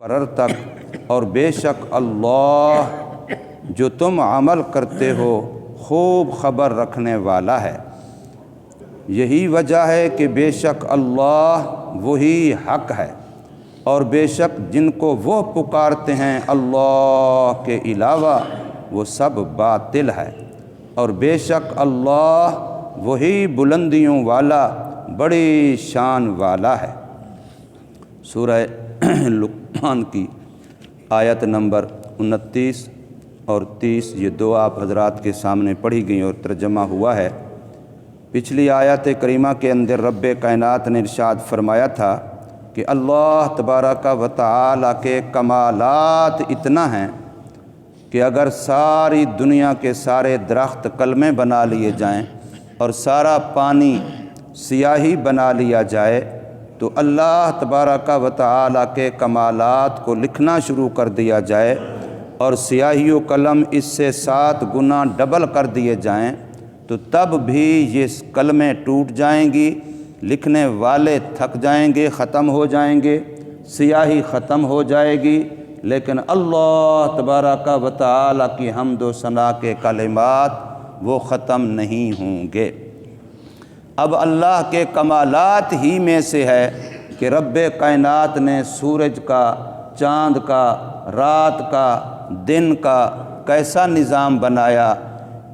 قرر تک، اور بے شک اللہ جو تم عمل کرتے ہو خوب خبر رکھنے والا ہے۔ یہی وجہ ہے کہ بے شک اللہ وہی حق ہے، اور بے شک جن کو وہ پکارتے ہیں اللہ کے علاوہ وہ سب باطل ہے، اور بے شک اللہ وہی بلندیوں والا بڑی شان والا ہے۔ سورہ لقمان کی آیت نمبر 29 اور 30 یہ دو آپ حضرات کے سامنے پڑھی گئیں اور ترجمہ ہوا ہے۔ پچھلی آیت کریمہ کے اندر رب کائنات نے ارشاد فرمایا تھا کہ اللہ تبارک و تعالیٰ کے کمالات اتنا ہیں کہ اگر ساری دنیا کے سارے درخت کلمے بنا لیے جائیں اور سارا پانی سیاہی بنا لیا جائے تو اللہ تبارک و تعالیٰ کے کمالات کو لکھنا شروع کر دیا جائے اور سیاہی و قلم اس سے 7 گنا ڈبل کر دیے جائیں تو تب بھی یہ کلمیں ٹوٹ جائیں گی، لکھنے والے تھک جائیں گے، ختم ہو جائیں گے، سیاہی ختم ہو جائے گی، لیکن اللہ تبارک و تعالیٰ کی حمد و ثنا کے کلمات وہ ختم نہیں ہوں گے۔ اب اللہ کے کمالات ہی میں سے ہے کہ رب کائنات نے سورج کا، چاند کا، رات کا، دن کا کیسا نظام بنایا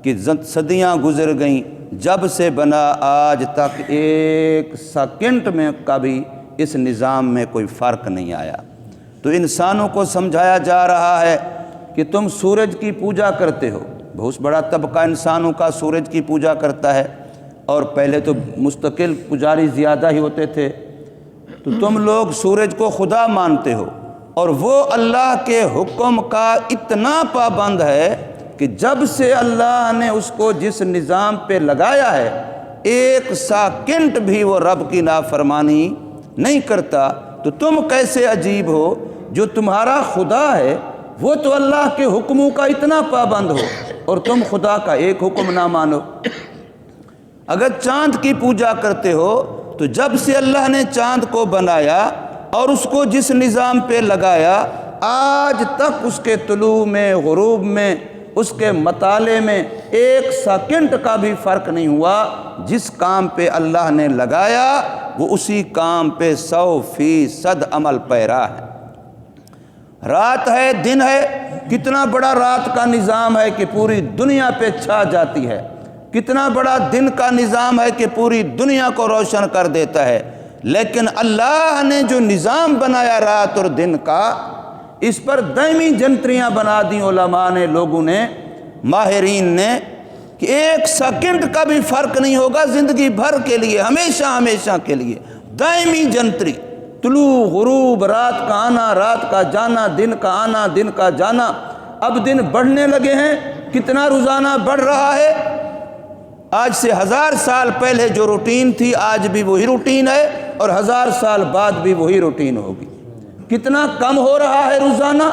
کہ صدیاں گزر گئیں، جب سے بنا آج تک 1 سیکنڈ میں کبھی اس نظام میں کوئی فرق نہیں آیا۔ تو انسانوں کو سمجھایا جا رہا ہے کہ تم سورج کی پوجا کرتے ہو، بہت بڑا طبقہ انسانوں کا سورج کی پوجا کرتا ہے، اور پہلے تو مستقل پجاری زیادہ ہی ہوتے تھے، تو تم لوگ سورج کو خدا مانتے ہو، اور وہ اللہ کے حکم کا اتنا پابند ہے کہ جب سے اللہ نے اس کو جس نظام پہ لگایا ہے 1 سیکنڈ بھی وہ رب کی نافرمانی نہیں کرتا۔ تو تم کیسے عجیب ہو، جو تمہارا خدا ہے وہ تو اللہ کے حکموں کا اتنا پابند ہو اور تم خدا کا ایک حکم نہ مانو۔ اگر چاند کی پوجا کرتے ہو تو جب سے اللہ نے چاند کو بنایا اور اس کو جس نظام پہ لگایا آج تک اس کے طلوع میں، غروب میں، اس کے مطالعے میں 1 سیکنڈ کا بھی فرق نہیں ہوا۔ جس کام پہ اللہ نے لگایا وہ اسی کام پہ 100% عمل پیرا ہے۔ رات ہے، دن ہے، کتنا بڑا رات کا نظام ہے کہ پوری دنیا پہ چھا جاتی ہے، کتنا بڑا دن کا نظام ہے کہ پوری دنیا کو روشن کر دیتا ہے، لیکن اللہ نے جو نظام بنایا رات اور دن کا، اس پر دائمی جنتریاں بنا دیں علماء نے، لوگوں نے، ماہرین نے، کہ 1 سیکنڈ کا بھی فرق نہیں ہوگا زندگی بھر کے لیے، ہمیشہ ہمیشہ کے لیے دائمی جنتری، طلوع غروب، رات کا آنا، رات کا جانا، دن کا آنا، دن کا جانا۔ اب دن بڑھنے لگے ہیں، کتنا روزانہ بڑھ رہا ہے، آج سے 1000 سال پہلے جو روٹین تھی آج بھی وہی روٹین ہے اور 1000 سال بعد بھی وہی روٹین ہوگی۔ کتنا کم ہو رہا ہے روزانہ،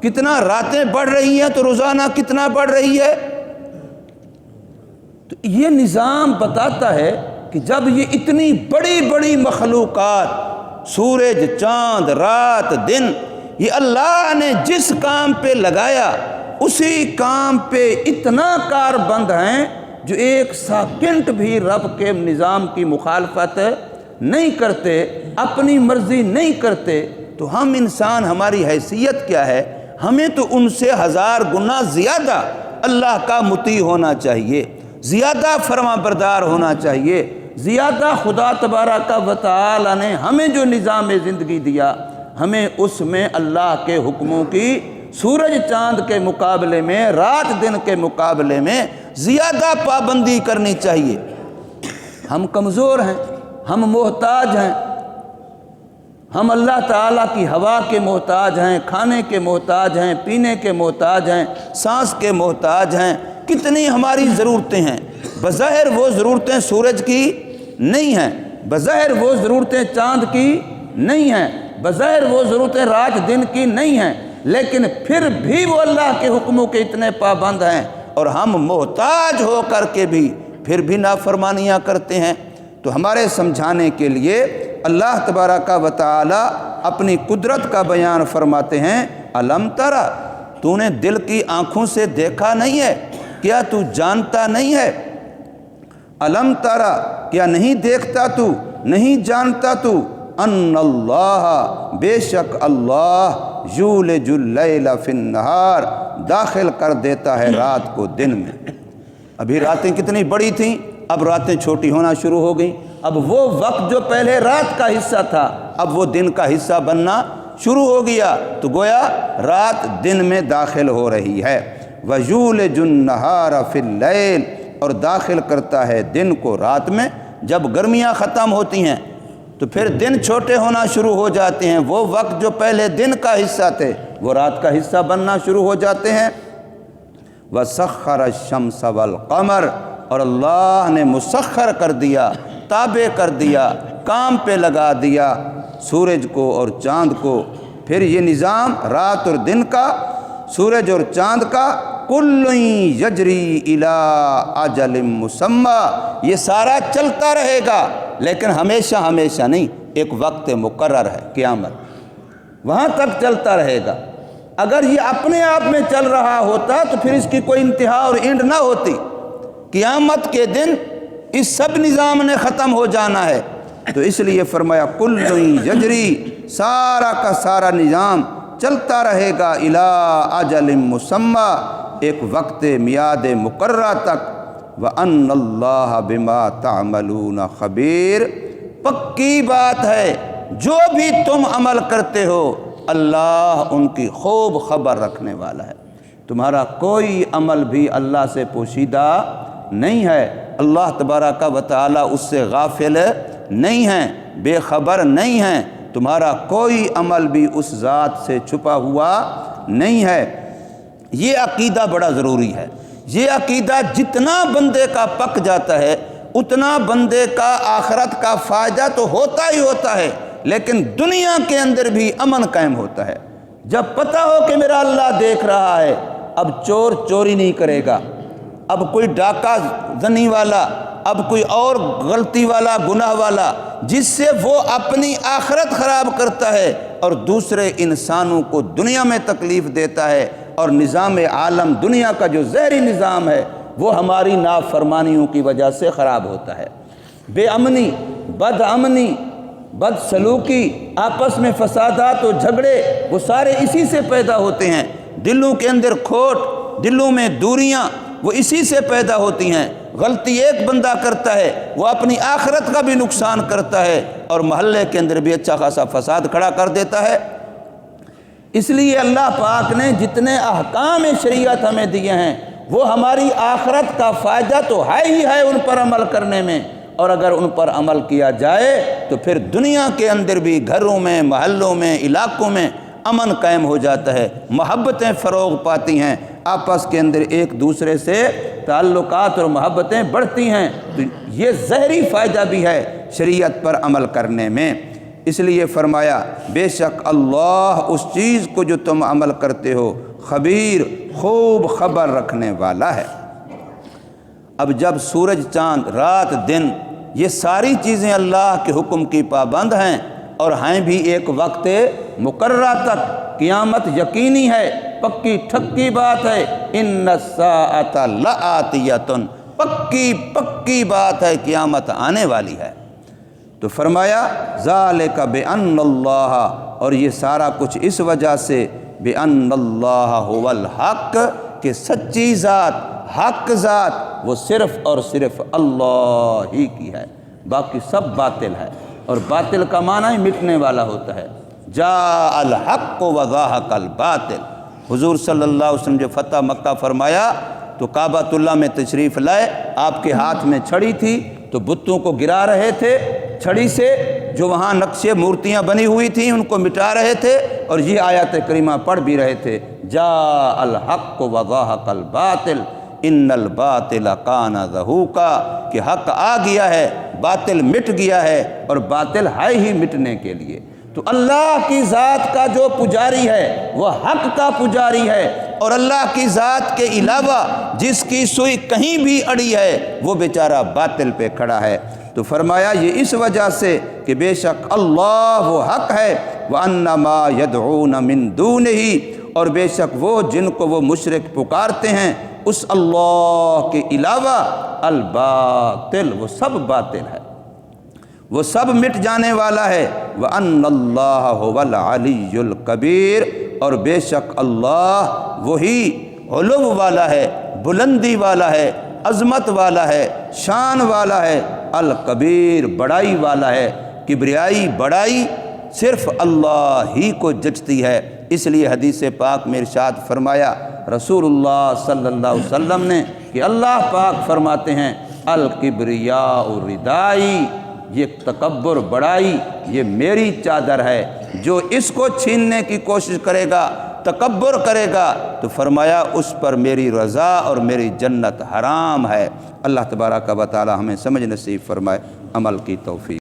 کتنا راتیں بڑھ رہی ہیں تو روزانہ کتنا بڑھ رہی ہے۔ تو یہ نظام بتاتا ہے کہ جب یہ اتنی بڑی بڑی مخلوقات، سورج، چاند، رات، دن، یہ اللہ نے جس کام پہ لگایا اسی کام پہ اتنا کاربند ہیں جو 1 سیکنڈ بھی رب کے نظام کی مخالفت نہیں کرتے، اپنی مرضی نہیں کرتے، تو ہم انسان، ہماری حیثیت کیا ہے؟ ہمیں تو ان سے 1000 گنا زیادہ اللہ کا مطیع ہونا چاہیے، زیادہ فرما بردار ہونا چاہیے، زیادہ خدا تبارک و تعالی نے ہمیں جو نظام زندگی دیا، ہمیں اس میں اللہ کے حکموں کی سورج چاند کے مقابلے میں، رات دن کے مقابلے میں زیادہ پابندی کرنی چاہیے۔ ہم کمزور ہیں، ہم محتاج ہیں، ہم اللہ تعالیٰ کی ہوا کے محتاج ہیں، کھانے کے محتاج ہیں، پینے کے محتاج ہیں، سانس کے محتاج ہیں، کتنی ہماری ضرورتیں ہیں۔ بظاہر وہ ضرورتیں سورج کی نہیں ہیں، بظاہر وہ ضرورتیں چاند کی نہیں ہیں، بظاہر وہ ضرورتیں رات دن کی نہیں ہیں، لیکن پھر بھی وہ اللہ کے حکموں کے اتنے پابند ہیں، اور ہم محتاج ہو کر کے بھی پھر بھی نافرمانیاں کرتے ہیں۔ تو ہمارے سمجھانے کے لیے اللہ تبارک و تعالی اپنی قدرت کا بیان فرماتے ہیں، الم ترى، تو نے دل کی آنکھوں سے دیکھا نہیں ہے؟ کیا تو جانتا نہیں ہے؟ الم ترى، کیا نہیں دیکھتا تو، نہیں جانتا تو، ان اللہ، بے شک اللہ، یولج اللیل فی النہار، داخل کر دیتا ہے رات کو دن میں۔ ابھی راتیں کتنی بڑی تھیں، اب راتیں چھوٹی ہونا شروع ہو گئیں۔ اب وہ وقت جو پہلے رات کا حصہ تھا اب وہ دن کا حصہ بننا شروع ہو گیا، تو گویا رات دن میں داخل ہو رہی ہے۔ وَيُولِجُ النَّهَارَ فِي اللَّيْلِ، اور داخل کرتا ہے دن کو رات میں۔ جب گرمیاں ختم ہوتی ہیں تو پھر دن چھوٹے ہونا شروع ہو جاتے ہیں، وہ وقت جو پہلے دن کا حصہ تھے وہ رات کا حصہ بننا شروع ہو جاتے ہیں۔ وَسَخَّرَ الشَّمْسَ وَالْقَمَرَ، اور اللہ نے مسخر کر دیا، تابع کر دیا، کام پہ لگا دیا سورج کو اور چاند کو۔ پھر یہ نظام رات اور دن کا، سورج اور چاند کا، کل یجری الی اجل مسمی، یہ سارا چلتا رہے گا لیکن ہمیشہ ہمیشہ نہیں، ایک وقت مقرر ہے قیامت، وہاں تک چلتا رہے گا۔ اگر یہ اپنے آپ میں چل رہا ہوتا تو پھر اس کی کوئی انتہا اور اینڈ نہ ہوتی۔ قیامت کے دن اس سب نظام نے ختم ہو جانا ہے، تو اس لیے فرمایا کل یجری، سارا کا سارا نظام چلتا رہے گا الی اجل مسمی، ایک وقت میعاد مقررہ تک۔ وَأَنَّ اللَّهَ بِمَا تَعْمَلُونَ خَبِيرٌ، پکی بات ہے جو بھی تم عمل کرتے ہو اللہ ان کی خوب خبر رکھنے والا ہے۔ تمہارا کوئی عمل بھی اللہ سے پوشیدہ نہیں ہے، اللہ تبارک و تعالی اس سے غافل نہیں ہیں، بے خبر نہیں ہیں، تمہارا کوئی عمل بھی اس ذات سے چھپا ہوا نہیں ہے۔ یہ عقیدہ بڑا ضروری ہے۔ یہ عقیدہ جتنا بندے کا پک جاتا ہے اتنا بندے کا آخرت کا فائدہ تو ہوتا ہی ہوتا ہے، لیکن دنیا کے اندر بھی امن قائم ہوتا ہے۔ جب پتہ ہو کہ میرا اللہ دیکھ رہا ہے، اب چور چوری نہیں کرے گا، اب کوئی ڈاکہ زنی والا، اب کوئی اور غلطی والا، گناہ والا، جس سے وہ اپنی آخرت خراب کرتا ہے اور دوسرے انسانوں کو دنیا میں تکلیف دیتا ہے، اور نظام عالم دنیا کا جو ظاہری نظام ہے وہ ہماری نافرمانیوں کی وجہ سے خراب ہوتا ہے۔ بے امنی، بد امنی، بد سلوکی، آپس میں فسادات و جھگڑے، وہ سارے اسی سے پیدا ہوتے ہیں۔ دلوں کے اندر کھوٹ، دلوں میں دوریاں، وہ اسی سے پیدا ہوتی ہیں۔ غلطی ایک بندہ کرتا ہے وہ اپنی آخرت کا بھی نقصان کرتا ہے اور محلے کے اندر بھی اچھا خاصا فساد کھڑا کر دیتا ہے۔ اس لیے اللہ پاک نے جتنے احکام شریعت ہمیں دیے ہیں وہ ہماری آخرت کا فائدہ تو ہے ہی ہے ان پر عمل کرنے میں، اور اگر ان پر عمل کیا جائے تو پھر دنیا کے اندر بھی گھروں میں، محلوں میں، علاقوں میں امن قائم ہو جاتا ہے، محبتیں فروغ پاتی ہیں، آپس کے اندر ایک دوسرے سے تعلقات اور محبتیں بڑھتی ہیں۔ تو یہ ظاہری فائدہ بھی ہے شریعت پر عمل کرنے میں۔ اس لیے فرمایا بے شک اللہ اس چیز کو جو تم عمل کرتے ہو خبیر، خوب خبر رکھنے والا ہے۔ اب جب سورج، چاند، رات، دن، یہ ساری چیزیں اللہ کے حکم کی پابند ہیں اور ہیں بھی ایک وقت مقررہ تک، قیامت یقینی ہے، پکی ٹھکی بات ہے، ان الساعۃ لآتیۃ، پکی بات ہے، قیامت آنے والی ہے۔ تو فرمایا ذالک بأن اللہ، اور یہ سارا کچھ اس وجہ سے بأن اللہ هو الحق، کہ سچی ذات، حق ذات وہ صرف اور صرف اللہ ہی کی ہے، باقی سب باطل ہے، اور باطل کا معنی مٹنے والا ہوتا ہے۔ جاء الحق وزاحق الباطل، حضور صلی اللہ علیہ وسلم جو فتح مکہ فرمایا تو کعبۃ اللہ میں تشریف لائے، آپ کے ہاتھ میں چھڑی تھی تو بتوں کو گرا رہے تھے چھڑی سے، جو وہاں نقشے مورتیاں بنی ہوئی تھیں ان کو مٹا رہے تھے، اور یہ آیت کریمہ پڑھ بھی رہے تھے، جاء الحق وزاحق الباطل ان الباطل کان زہوقا، کہ حق آ گیا ہے، باطل مٹ گیا ہے، اور باطل ہے ہی مٹنے کے لیے۔ تو اللہ کی ذات کا جو پجاری ہے وہ حق کا پجاری ہے، اور اللہ کی ذات کے علاوہ جس کی سوئی کہیں بھی اڑی ہے وہ بیچارہ باطل پہ کھڑا ہے۔ تو تو فرمایا یہ اس وجہ سے کہ بے شک اللہ وہ حق ہے، وَأَنَّ مَا يَدْعُونَ مِن دُونِهِ، اور بے شک وہ جن کو وہ مشرک پکارتے ہیں اس اللہ کے علاوہ، الباطل، وہ سب باطل ہے، وہ سب مٹ جانے والا ہے، وَأَنَّ اللَّهَ هُوَ الْعَلِيُّ الْكَبِيرُ، اور بے شک اللہ وہی علو والا ہے، بلندی والا ہے، عظمت والا ہے، شان والا ہے، الکبیر، بڑائی والا ہے۔ کبریائی بڑائی صرف اللہ ہی کو جچتی ہے، اس لیے حدیث پاک میں ارشاد فرمایا رسول اللہ صلی اللہ علیہ وسلم نے کہ اللہ پاک فرماتے ہیں الکبریاء ردائی، یہ تکبر بڑائی یہ میری چادر ہے، جو اس کو چھیننے کی کوشش کرے گا، تکبر کرے گا، تو فرمایا اس پر میری رضا اور میری جنت حرام ہے۔ اللہ تبارک و تعالی ہمیں سمجھ نصیب فرمائے، عمل کی توفیق۔